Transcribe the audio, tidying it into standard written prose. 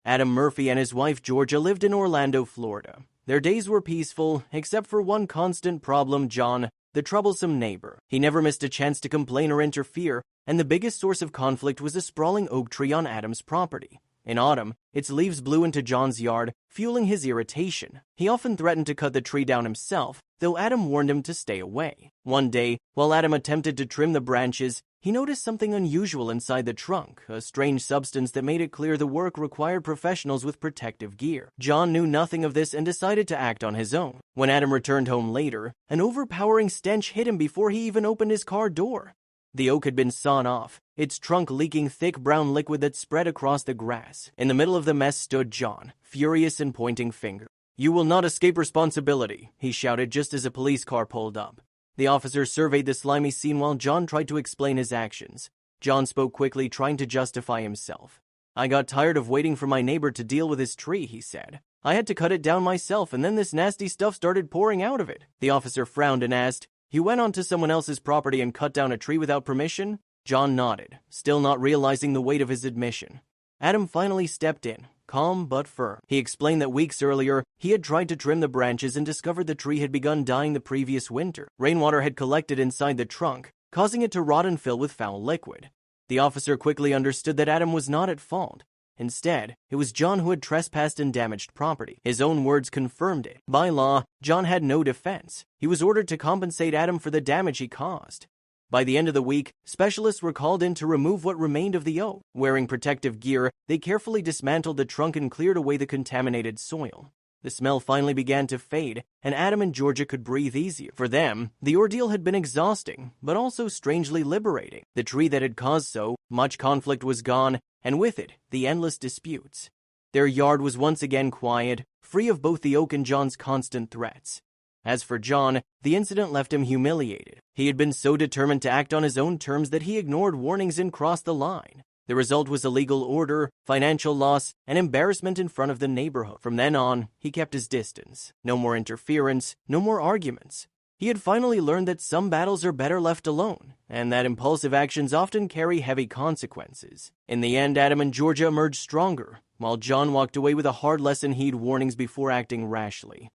Adam Murphy and his wife Georgia lived in Orlando, Florida. Their days were peaceful, except for one constant problem: John, the troublesome neighbor. He never missed a chance to complain or interfere, and the biggest source of conflict was a sprawling oak tree on Adam's property. In autumn, its leaves blew into John's yard, fueling his irritation. He often threatened to cut the tree down himself, though Adam warned him to stay away. One day, while Adam attempted to trim the branches, he noticed something unusual inside the trunk, a strange substance that made it clear the work required professionals with protective gear. John knew nothing of this and decided to act on his own. When Adam returned home later, an overpowering stench hit him before he even opened his car door. The oak had been sawn off, its trunk leaking thick brown liquid that spread across the grass. In the middle of the mess stood John, furious and pointing finger. "You will not escape responsibility," he shouted just as a police car pulled up. The officer surveyed the slimy scene while John tried to explain his actions. John spoke quickly, trying to justify himself. "I got tired of waiting for my neighbor to deal with his tree," he said. "I had to cut it down myself, and then this nasty stuff started pouring out of it." The officer frowned and asked, "You went onto someone else's property and cut down a tree without permission?" John nodded, still not realizing the weight of his admission. Adam finally stepped in, calm but firm. He explained that weeks earlier, he had tried to trim the branches and discovered the tree had begun dying the previous winter. Rainwater had collected inside the trunk, causing it to rot and fill with foul liquid. The officer quickly understood that Adam was not at fault. Instead, it was John who had trespassed and damaged property. His own words confirmed it. By law, John had no defense. He was ordered to compensate Adam for the damage he caused. By the end of the week, specialists were called in to remove what remained of the oak. Wearing protective gear, they carefully dismantled the trunk and cleared away the contaminated soil. The smell finally began to fade, and Adam and Georgia could breathe easier. For them, the ordeal had been exhausting, but also strangely liberating. The tree that had caused so much conflict was gone, and with it, the endless disputes. Their yard was once again quiet, free of both the oak and John's constant threats. As for John, the incident left him humiliated. He had been so determined to act on his own terms that he ignored warnings and crossed the line. The result was a legal order, financial loss, and embarrassment in front of the neighborhood. From then on, he kept his distance. No more interference, no more arguments. He had finally learned that some battles are better left alone, and that impulsive actions often carry heavy consequences. In the end, Adam and Georgia emerged stronger, while John walked away with a hard lesson: heed warnings before acting rashly.